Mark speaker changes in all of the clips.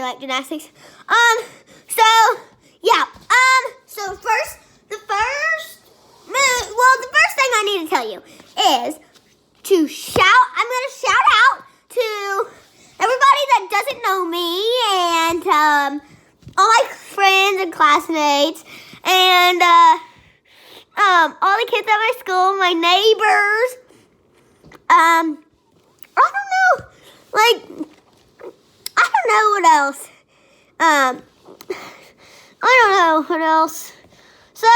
Speaker 1: at gymnastics. So yeah. So the first thing I need to tell you is to shout. I'm gonna shout out to everybody that doesn't know me and all my friends and classmates and all the kids at my school, my neighbors. I don't know what else. I don't know what else. So,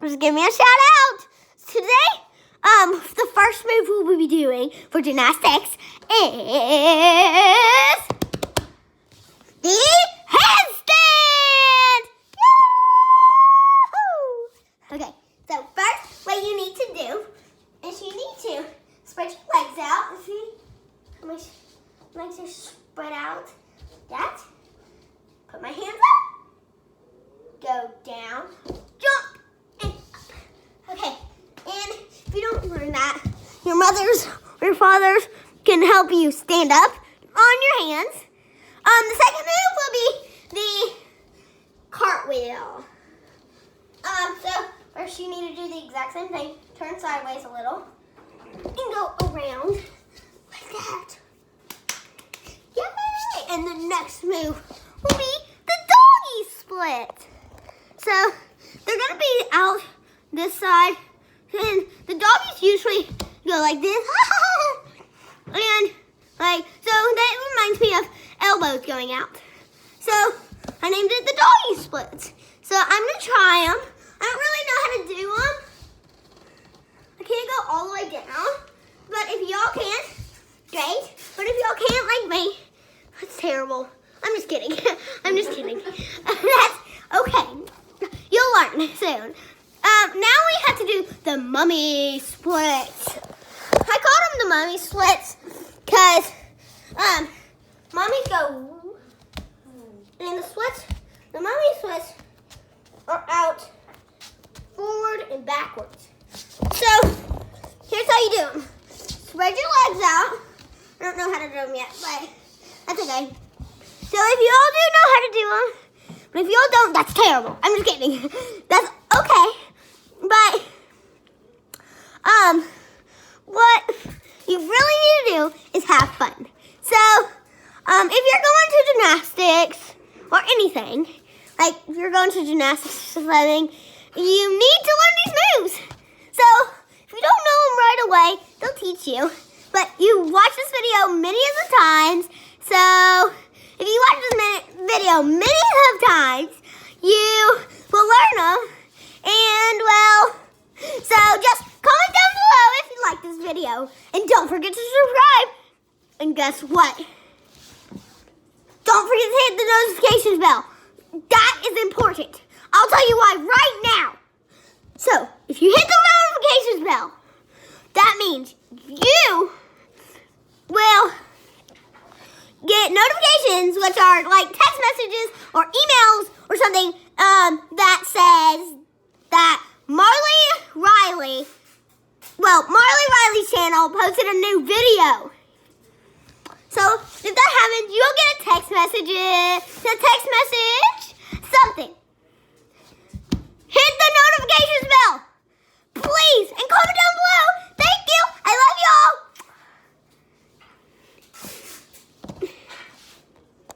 Speaker 1: just give me a shout out. Today, the first move we'll be doing for gymnastics is the handstand. Yahoo! Okay, so first, what you need to do is you need to spread your legs out. See? My legs are spread out. That. Put my hands up. Go down. Jump. And up. Okay. And if you don't learn that, your mothers or your fathers can help you stand up on your hands. The second move will be the cartwheel. So first you need to do the exact same thing. Turn sideways a little and go around like that. Yay! And the next move will be the doggy split. So they're gonna be out this side, and the doggies usually go like this, and so that reminds me of elbows going out. So I named it the doggy splits. So I'm gonna try them. I don't really know how to do them. I can't go all the way down, but if y'all can, great. But if y'all can't like me, that's terrible. I'm just kidding. I'm just kidding. That's okay. You'll learn soon. Now we have to do the mummy splits. I call them the mummy splits because mummies go, and the mummy splits are out forward and backwards. So here's how you do them. Spread your legs out. I don't know how to do them yet, but that's okay. So if you all do know how to do them, but if you all don't, that's terrible. I'm just kidding. That's okay. But what you really need to do is have fun. So if you're going to gymnastics or anything, like if you're going to gymnastics or something, you need to learn these moves. So if you don't know them right away, they'll teach you. But you watch this video many of the times. So if you watch this video many of times, you will learn them. And well, so just comment down below if you like this video. And don't forget to subscribe. And guess what? Don't forget to hit the notifications bell. That is important. I'll tell you why right now. So, if you hit the notifications bell, that means you will get notifications, which are like text messages or emails or something that says that Marleigh Riley's channel posted a new video. So if that happens, you'll get a text message